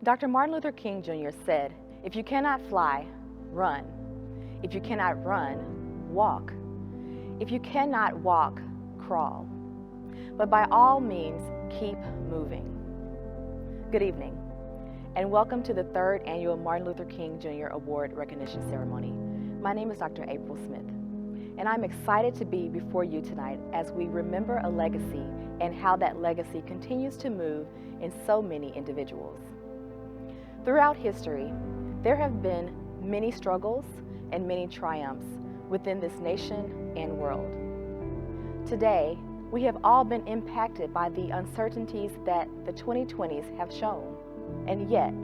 Dr. Martin Luther King Jr. said, "If you cannot fly, run. If you cannot run, walk. If you cannot walk, crawl. But by all means, keep moving." Good evening, and welcome to the 3rd Annual Martin Luther King Jr. Award Recognition Ceremony. My name is Dr. April Smith, and I'm excited to be before you tonight as we remember a legacy and how that legacy continues to move in so many individuals. Throughout history, there have been many struggles and many triumphs within this nation and world. Today, we have all been impacted by the uncertainties that the 2020s have shown, and yet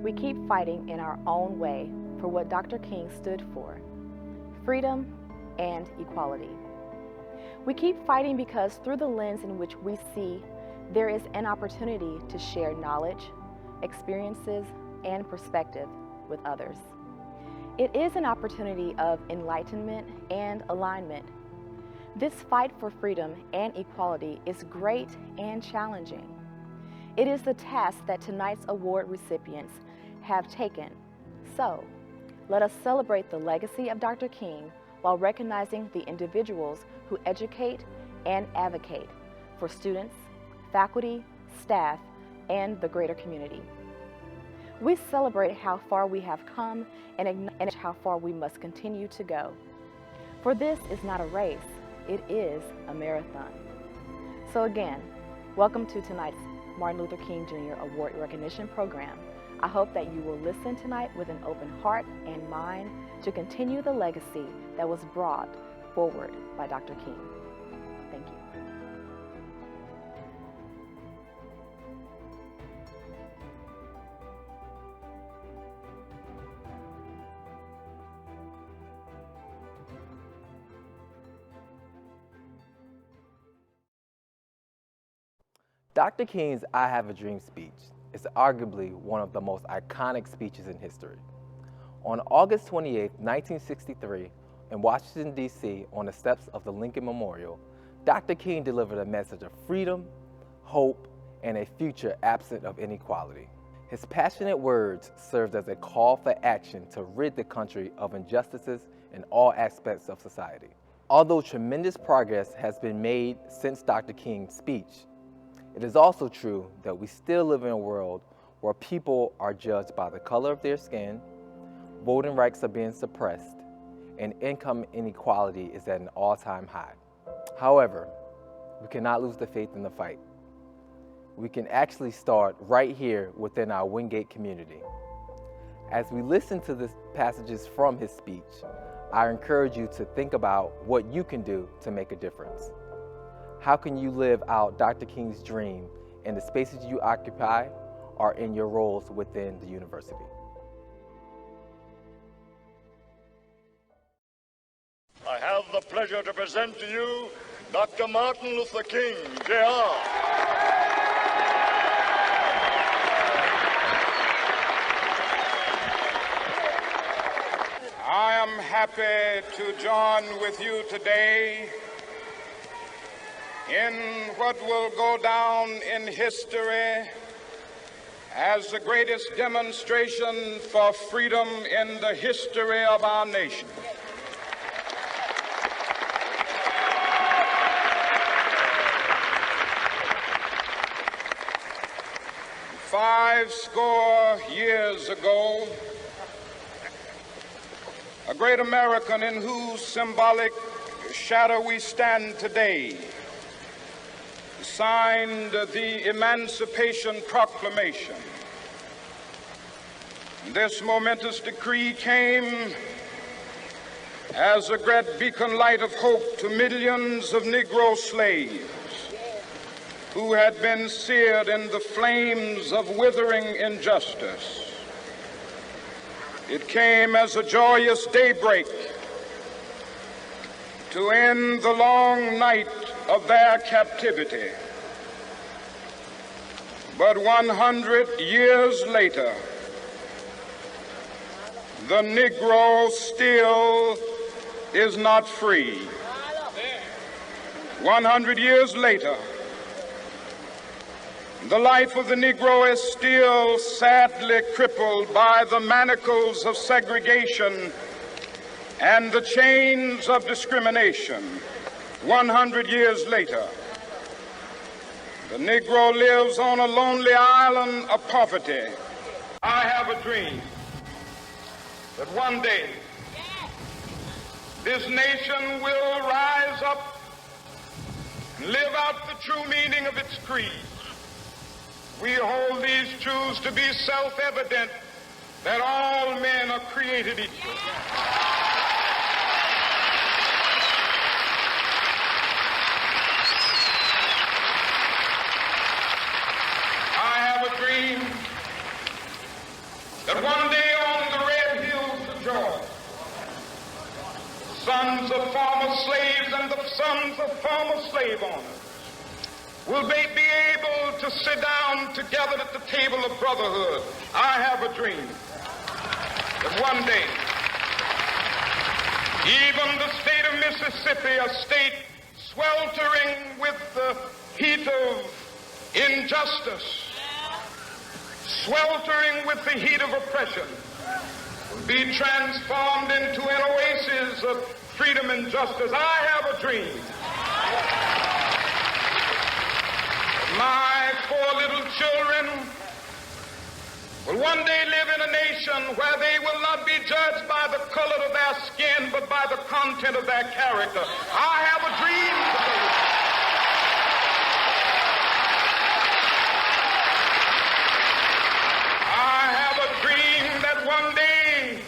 we keep fighting in our own way for what Dr. King stood for: freedom and equality. We keep fighting because through the lens in which we see, there is an opportunity to share knowledge, experiences, and perspective with others. It is an opportunity of enlightenment and alignment. This fight for freedom and equality is great and challenging. It is the task that tonight's award recipients have taken. So, let us celebrate the legacy of Dr. King while recognizing the individuals who educate and advocate for students, faculty, staff, and the greater community. We celebrate how far we have come and acknowledge how far we must continue to go. For this is not a race, it is a marathon. So again, welcome to tonight's Martin Luther King Jr. Award Recognition Program. I hope that you will listen tonight with an open heart and mind to continue the legacy that was brought forward by Dr. King. Thank you. Dr. King's "I Have a Dream" speech is arguably one of the most iconic speeches in history. On August 28, 1963, in Washington, D.C., on the steps of the Lincoln Memorial, Dr. King delivered a message of freedom, hope, and a future absent of inequality. His passionate words served as a call for action to rid the country of injustices in all aspects of society. Although tremendous progress has been made since Dr. King's speech, it is also true that we still live in a world where people are judged by the color of their skin, voting rights are being suppressed, and income inequality is at an all-time high. However, we cannot lose the faith in the fight. We can actually start right here within our Wingate community. As we listen to the passages from his speech, I encourage you to think about what you can do to make a difference. How can you live out Dr. King's dream in the spaces you occupy or in your roles within the university? I have the pleasure to present to you Dr. Martin Luther King, Jr. I am happy to join with you today in what will go down in history as the greatest demonstration for freedom in the history of our nation. Five score years ago, a great American in whose symbolic shadow we stand today signed the Emancipation Proclamation. This momentous decree came as a great beacon light of hope to millions of Negro slaves who had been seared in the flames of withering injustice. It came as a joyous daybreak to end the long night of their captivity. But 100 years later, the Negro still is not free. 100 years later, The life of the Negro is still sadly crippled by the manacles of segregation and the chains of discrimination. 100 years later, the Negro lives on a lonely island of poverty. I have a dream that one day this nation will rise up and live out the true meaning of its creed. We hold these truths to be self-evident, that all men are created equal. I have a dream that one day on the red hills of Georgia, sons of former slaves and the sons of former slave owners will they be able to sit down together at the table of brotherhood. I have a dream that one day, even the state of Mississippi, a state sweltering with the heat of injustice, sweltering with the heat of oppression, will be transformed into an oasis of freedom and justice. I have a dream. My 4 little children will one day live in a nation where they will not be judged by the color of their skin, but by the content of their character. I have a dream today. I have a dream that one day,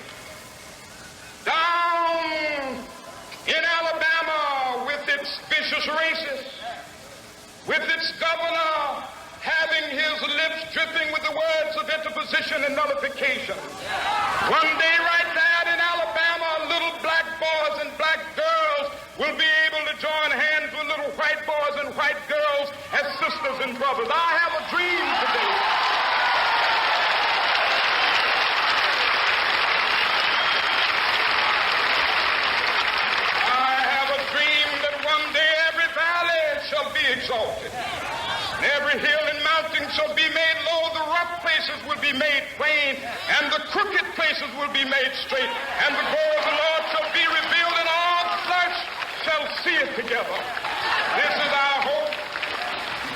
down in Alabama, with its vicious racists, with its governor having his lips dripping with the words of interposition and nullification. One day right there in Alabama, little black boys and black girls will be able to join hands with little white boys and white girls as sisters and brothers. I have a dream today. I have a dream that one day every valley shall be exalted. And every hill and mountain shall be made low, the rough places will be made plain, and the crooked places will be made straight, and the glory of the Lord shall be revealed, and all flesh shall see it together. This is our hope.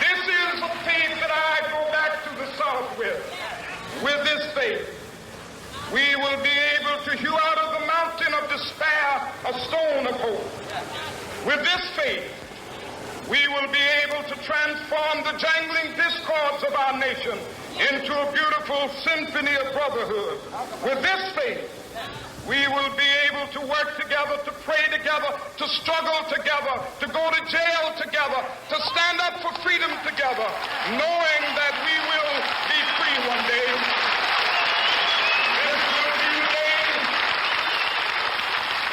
This is the faith that I go back to the South with. With this faith, we will be able to hew out of the mountain of despair a stone of hope. With this faith, we will be able to transform the jangling discords of our nation into a beautiful symphony of brotherhood. With this faith, we will be able to work together, to pray together, to struggle together, to go to jail together, to stand up for freedom together, knowing that we will be free one day.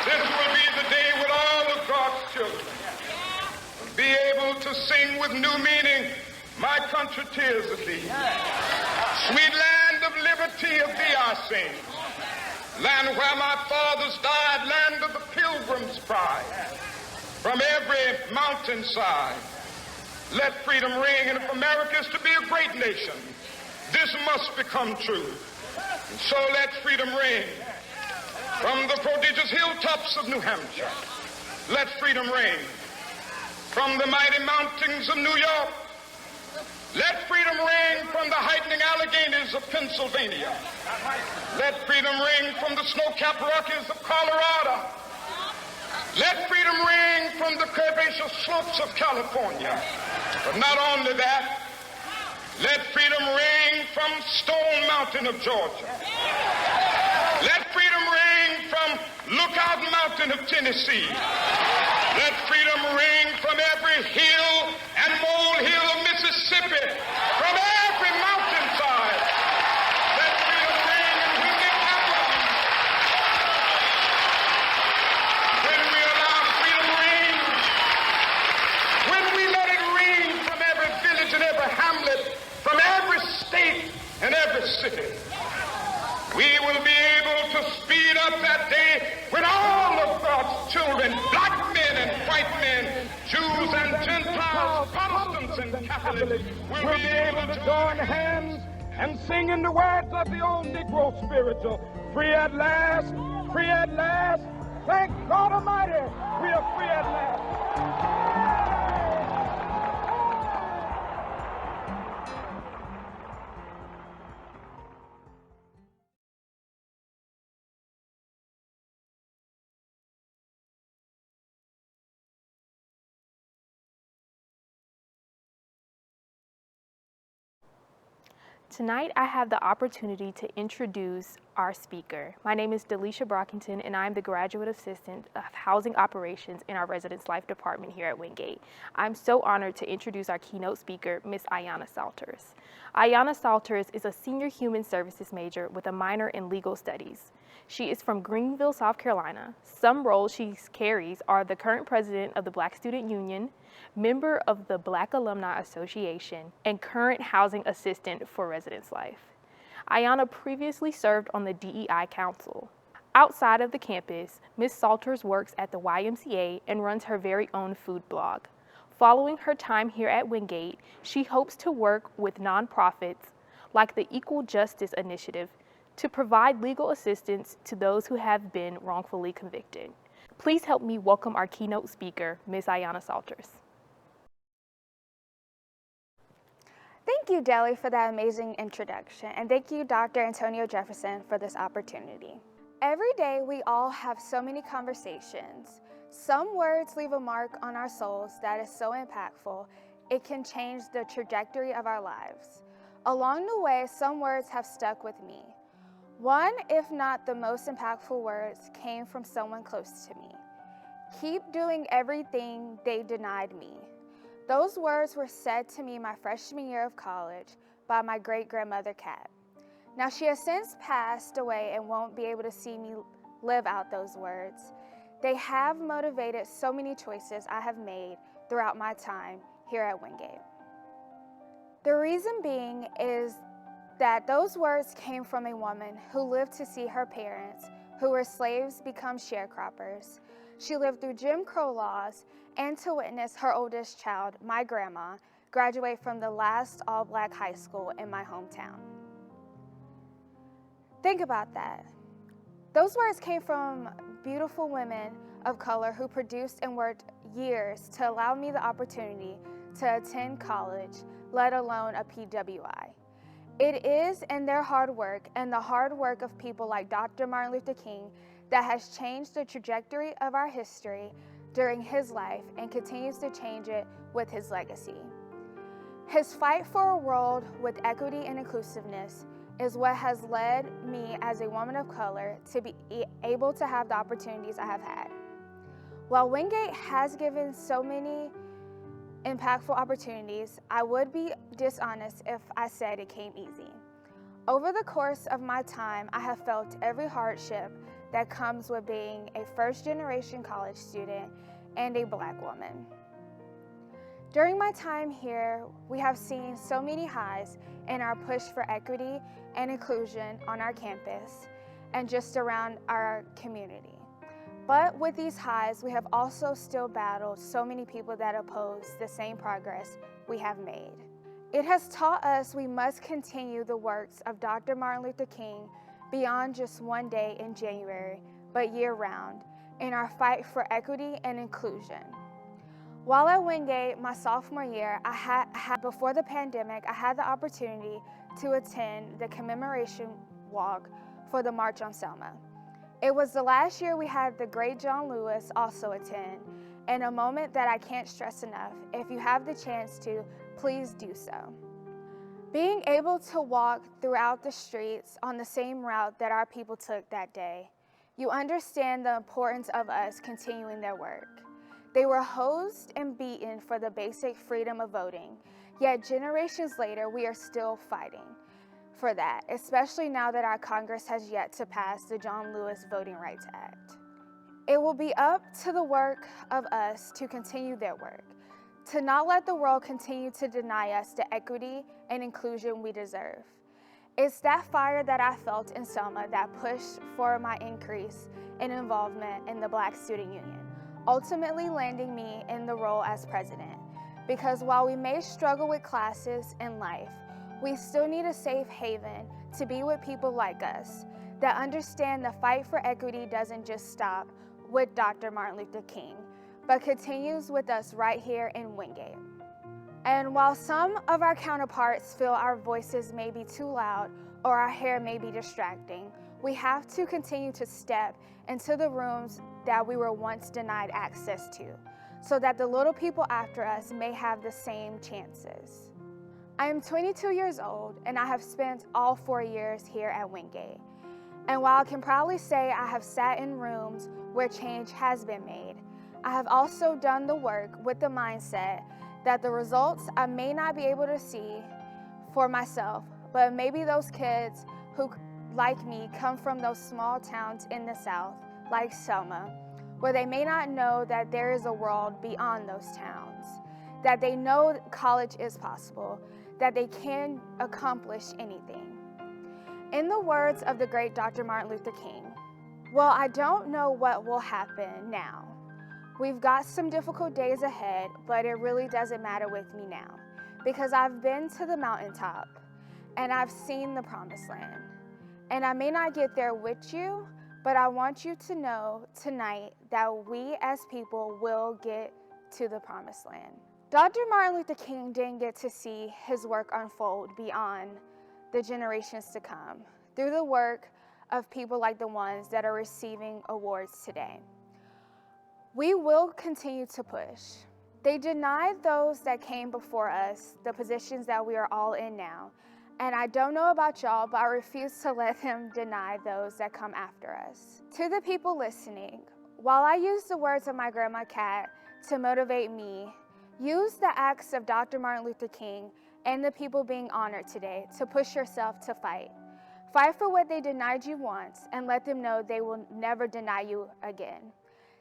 This will be the day with all of God's children be able to sing with new meaning, my country tears of thee. Sweet land of liberty, of thee I sing. Land where my fathers died, land of the pilgrim's pride. From every mountainside, let freedom ring. And if America is to be a great nation, this must become true. And so let freedom ring. From the prodigious hilltops of New Hampshire, let freedom ring. From the mighty mountains of New York, let freedom ring. From the heightening Alleghenies of Pennsylvania, let freedom ring. From the snow-capped Rockies of Colorado, let freedom ring. From the curvaceous slopes of California. But not only that, let freedom ring from Stone Mountain of Georgia. Let freedom ring from Lookout Mountain of Tennessee. Let freedom ring from every hill and molehill of Mississippi, from every mountainside. Let freedom ring, and when they happen, when we allow freedom ring, when we let it ring from every village and every hamlet, from every state and every city, we will be able to speed up that day when all of God's children, black men and white men, Jews and Gentiles, Protestants and Catholics, Catholics will be able to join hands and sing in the words of the old Negro spiritual, free at last, free at last. Thank God Almighty, we are free at last. Tonight, I have the opportunity to introduce our speaker. My name is Delisha Brockington, and I'm the Graduate Assistant of Housing Operations in our Residence Life Department here at Wingate. I'm so honored to introduce our keynote speaker, Ms. Iyanna Salters. Iyanna Salters is a senior human services major with a minor in legal studies. She is from Greenville, South Carolina. Some roles she carries are the current president of the Black Student Union, member of the Black Alumni Association, and current housing assistant for Residence Life. Iyanna previously served on the DEI Council. Outside of the campus, Ms. Salters works at the YMCA and runs her very own food blog. Following her time here at Wingate, she hopes to work with nonprofits like the Equal Justice Initiative to provide legal assistance to those who have been wrongfully convicted. Please help me welcome our keynote speaker, Ms. Iyanna Salters. Thank you, Deli, for that amazing introduction, and thank you, Dr. Antonio Jefferson, for this opportunity. Every day, we all have so many conversations. Some words leave a mark on our souls that is so impactful, it can change the trajectory of our lives. Along the way, some words have stuck with me. One, if not the most impactful words, came from someone close to me. Keep doing everything they denied me. Those words were said to me my freshman year of college by my great-grandmother, Kat. Now, she has since passed away and won't be able to see me live out those words. They have motivated so many choices I have made throughout my time here at Wingate. The reason being is that those words came from a woman who lived to see her parents, who were slaves, become sharecroppers. She lived through Jim Crow laws and to witness her oldest child, my grandma, graduate from the last all-Black high school in my hometown. Think about that. Those words came from beautiful women of color who produced and worked years to allow me the opportunity to attend college, let alone a PWI. It is in their hard work and the hard work of people like Dr. Martin Luther King that has changed the trajectory of our history during his life and continues to change it with his legacy. His fight for a world with equity and inclusiveness is what has led me as a woman of color to be able to have the opportunities I have had. While Wingate has given so many impactful opportunities, I would be dishonest if I said it came easy. Over the course of my time, I have felt every hardship that comes with being a first-generation college student and a Black woman. During my time here, we have seen so many highs in our push for equity and inclusion on our campus and just around our community. But with these highs, we have also still battled so many people that oppose the same progress we have made. It has taught us we must continue the works of Dr. Martin Luther King beyond just one day in January, but year-round, in our fight for equity and inclusion. While at Wingate, my sophomore year, before the pandemic, I had the opportunity to attend the commemoration walk for the March on Selma. It was the last year we had the great John Lewis also attend, and a moment that I can't stress enough. If you have the chance to, please do so. Being able to walk throughout the streets on the same route that our people took that day, you understand the importance of us continuing their work. They were hosed and beaten for the basic freedom of voting, yet generations later, we are still fighting for that, especially now that our Congress has yet to pass the John Lewis Voting Rights Act. It will be up to the work of us to continue their work, to not let the world continue to deny us the equity and inclusion we deserve. It's that fire that I felt in Selma that pushed for my increase in involvement in the Black Student Union, ultimately landing me in the role as president. because while we may struggle with classes in life, we still need a safe haven to be with people like us that understand the fight for equity doesn't just stop with Dr. Martin Luther King, but continues with us right here in Wingate. And while some of our counterparts feel our voices may be too loud or our hair may be distracting, we have to continue to step into the rooms that we were once denied access to, so that the little people after us may have the same chances. I am 22 years old and I have spent all 4 years here at Wingate. And while I can proudly say I have sat in rooms where change has been made, I have also done the work with the mindset that the results I may not be able to see for myself, but maybe those kids who, like me, come from those small towns in the South, like Selma, where they may not know that there is a world beyond those towns, that they know college is possible, that they can accomplish anything. In the words of the great Dr. Martin Luther King, "Well, I don't know what will happen now. We've got some difficult days ahead, but it really doesn't matter with me now, because I've been to the mountaintop and I've seen the promised land. And I may not get there with you, but I want you to know tonight that we as people will get to the promised land." Dr. Martin Luther King didn't get to see his work unfold beyond the generations to come through the work of people like the ones that are receiving awards today. We will continue to push. They denied those that came before us the positions that we are all in now. And I don't know about y'all, but I refuse to let them deny those that come after us. To the people listening, while I use the words of my grandma Kat to motivate me, use the acts of Dr. Martin Luther King and the people being honored today to push yourself to fight. Fight for what they denied you once and let them know they will never deny you again.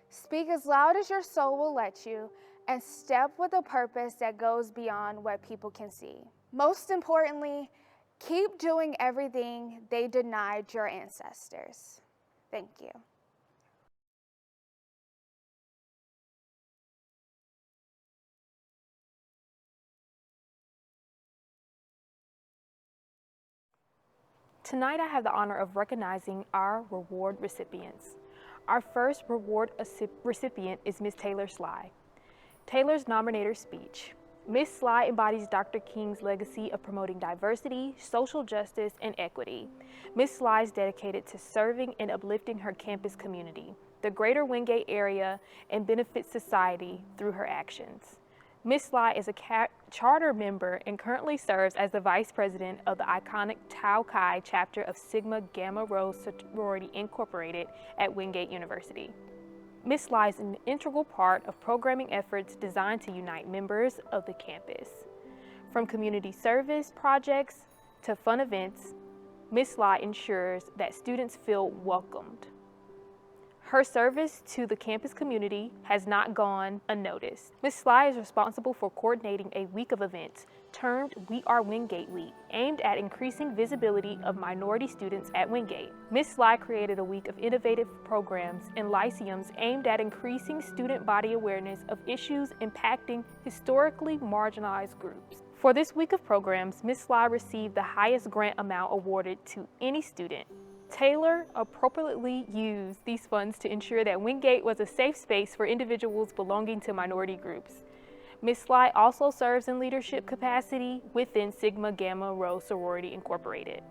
Speak as loud as your soul will let you and step with a purpose that goes beyond what people can see. Most importantly, keep doing everything they denied your ancestors. Thank you. Tonight I have the honor of recognizing our reward recipients. Our first reward recipient is Ms. Taylor Sligh. Taylor's nominator speech. Ms. Sligh embodies Dr. King's legacy of promoting diversity, social justice, and equity. Ms. Sligh is dedicated to serving and uplifting her campus community, the greater Wingate area, and benefits society through her actions. Ms. Sligh is a charter member and currently serves as the vice president of the iconic Tau Chi chapter of Sigma Gamma Rho Sorority Incorporated at Wingate University. Ms. Sligh is an integral part of programming efforts designed to unite members of the campus. From community service projects to fun events, Ms. Sligh ensures that students feel welcomed. Her service to the campus community has not gone unnoticed. Ms. Sligh is responsible for coordinating a week of events termed We Are Wingate Week, aimed at increasing visibility of minority students at Wingate. Ms. Sligh created a week of innovative programs and lyceums aimed at increasing student body awareness of issues impacting historically marginalized groups. For this week of programs, Ms. Sligh received the highest grant amount awarded to any student. Taylor appropriately used these funds to ensure that Wingate was a safe space for individuals belonging to minority groups. Ms. Sligh also serves in leadership capacity within Sigma Gamma Rho Sorority Incorporated.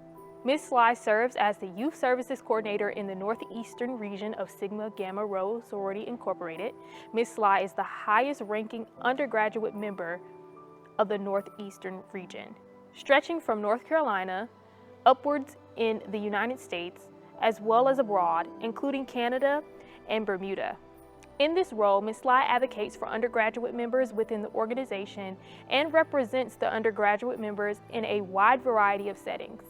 Ms. Sligh serves as the Youth Services Coordinator in the Northeastern region of Sigma Gamma Rho Sorority Incorporated. Ms. Sligh is the highest ranking undergraduate member of the Northeastern region, stretching from North Carolina upwards in the United States, as well as abroad, including Canada and Bermuda. In this role, Ms. Sligh advocates for undergraduate members within the organization and represents the undergraduate members in a wide variety of settings.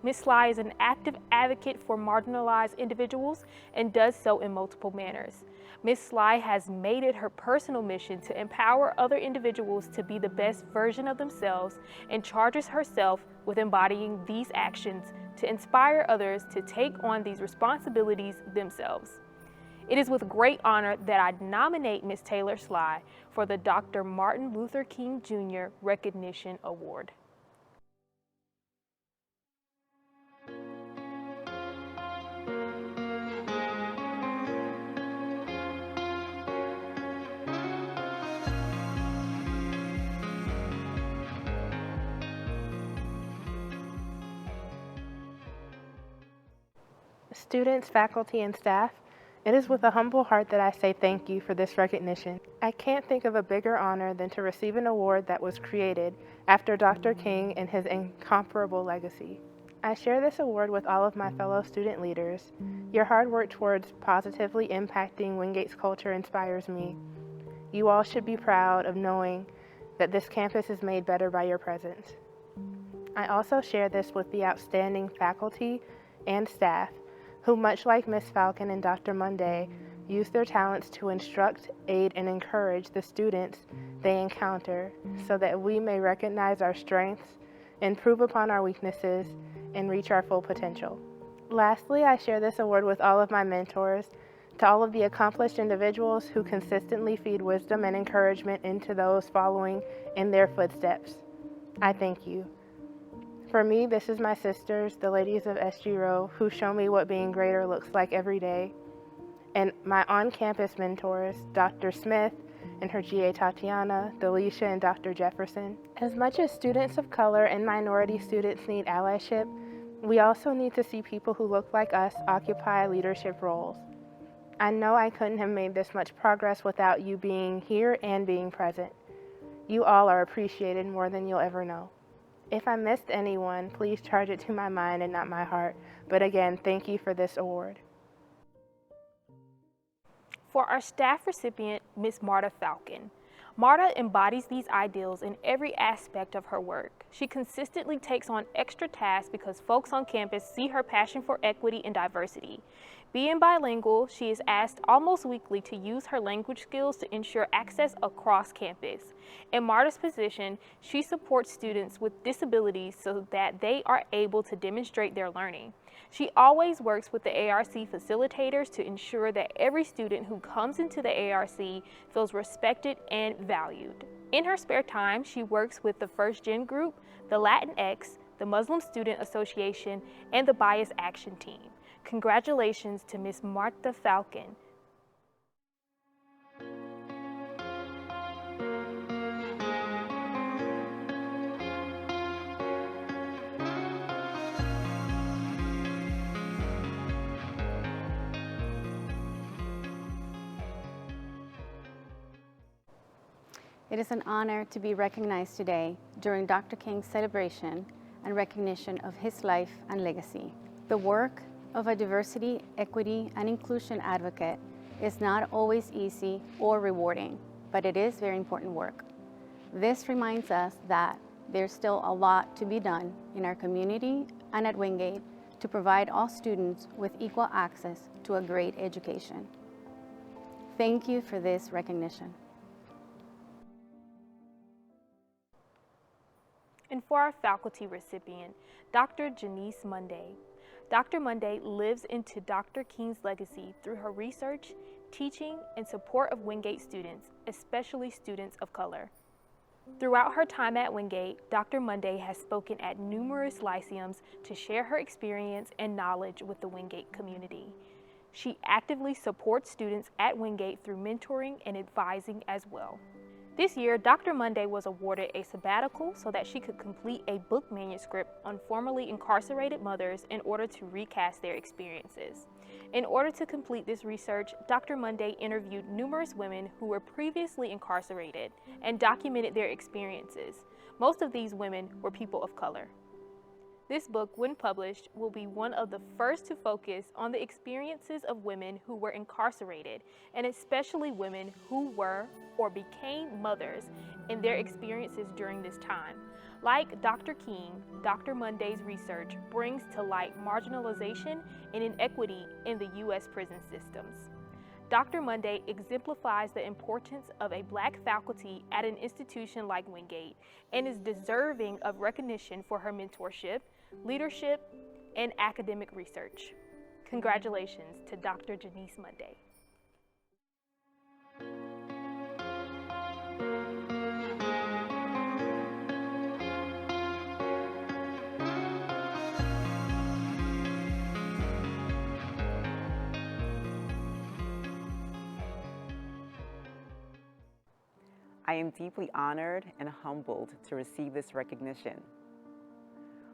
Ms. Sligh is an active advocate for marginalized individuals and does so in multiple manners. Ms. Sligh has made it her personal mission to empower other individuals to be the best version of themselves and charges herself with embodying these actions to inspire others to take on these responsibilities themselves. It is with great honor that I nominate Ms. Taylor Sligh for the Dr. Martin Luther King Jr. Recognition Award. Students, faculty, and staff, it is with a humble heart that I say thank you for this recognition. I can't think of a bigger honor than to receive an award that was created after Dr. King and his incomparable legacy. I share this award with all of my fellow student leaders. Your hard work towards positively impacting Wingate's culture inspires me. You all should be proud of knowing that this campus is made better by your presence. I also share this with the outstanding faculty and staff who, much like Ms. Falcon and Dr. Monde, use their talents to instruct, aid, and encourage the students they encounter so that we may recognize our strengths, improve upon our weaknesses, and reach our full potential. Lastly, I share this award with all of my mentors, to all of the accomplished individuals who consistently feed wisdom and encouragement into those following in their footsteps. I thank you. For me, this is my sisters, the ladies of SG Row, who show me what being greater looks like every day. And my on-campus mentors, Dr. Smith and her GA Tatiana, Delisha, and Dr. Jefferson. As much as students of color and minority students need allyship, we also need to see people who look like us occupy leadership roles. I know I couldn't have made this much progress without you being here and being present. You all are appreciated more than you'll ever know. If I missed anyone, please charge it to my mind and not my heart. But again, thank you for this award. For our staff recipient, Ms. Marta Falcon. Marta embodies these ideals in every aspect of her work. She consistently takes on extra tasks because folks on campus see her passion for equity and diversity. Being bilingual, she is asked almost weekly to use her language skills to ensure access across campus. In Marta's position, she supports students with disabilities so that they are able to demonstrate their learning. She always works with the ARC facilitators to ensure that every student who comes into the ARC feels respected and valued. In her spare time, she works with the First Gen Group, the Latinx, the Muslim Student Association, and the Bias Action Team. Congratulations to Ms. Marta Falcon. It is an honor to be recognized today during Dr. King's celebration and recognition of his life and legacy. The work of a diversity, equity, and inclusion advocate is not always easy or rewarding, but it is very important work. This reminds us that there's still a lot to be done in our community and at Wingate to provide all students with equal access to a great education. Thank you for this recognition. And for our faculty recipient, Dr. Geniece Monde. Dr. Monde lives into Dr. King's legacy through her research, teaching, and support of Wingate students, especially students of color. Throughout her time at Wingate, Dr. Monde has spoken at numerous lyceums to share her experience and knowledge with the Wingate community. She actively supports students at Wingate through mentoring and advising as well. This year, Dr. Monde was awarded a sabbatical so that she could complete a book manuscript on formerly incarcerated mothers in order to recast their experiences. In order to complete this research, Dr. Monde interviewed numerous women who were previously incarcerated and documented their experiences. Most of these women were people of color. This book, when published, will be one of the first to focus on the experiences of women who were incarcerated, and especially women who were or became mothers in their experiences during this time. Like Dr. King, Dr. Monde's research brings to light marginalization and inequity in the U.S. prison systems. Dr. Monde exemplifies the importance of a Black faculty at an institution like Wingate and is deserving of recognition for her mentorship, leadership, and academic research. Congratulations to Dr. Geniece Monde. I am deeply honored and humbled to receive this recognition.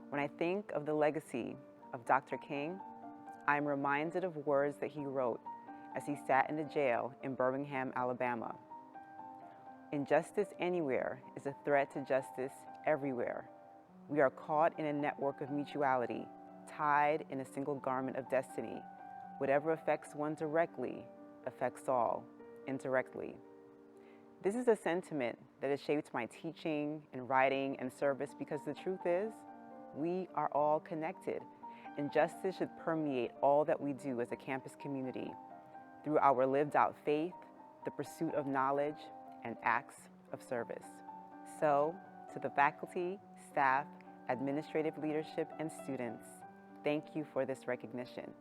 When I think of the legacy of Dr. King, I am reminded of words that he wrote as he sat in the jail in Birmingham, Alabama. Injustice anywhere is a threat to justice everywhere. We are caught in a network of mutuality, tied in a single garment of destiny. Whatever affects one directly affects all indirectly. This is a sentiment that has shaped my teaching and writing and service because the truth is, we are all connected, and justice should permeate all that we do as a campus community through our lived out faith, the pursuit of knowledge, and acts of service. So, to the faculty, staff, administrative leadership, and students, thank you for this recognition.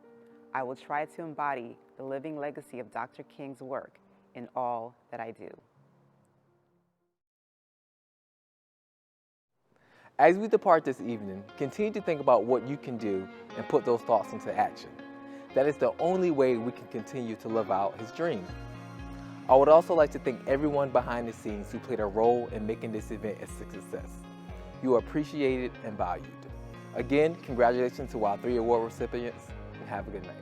I will try to embody the living legacy of Dr. King's work in all that I do. As we depart this evening, continue to think about what you can do and put those thoughts into action. That is the only way we can continue to live out his dream. I would also like to thank everyone behind the scenes who played a role in making this event a success. You are appreciated and valued. Again, congratulations to our 3 award recipients, and have a good night.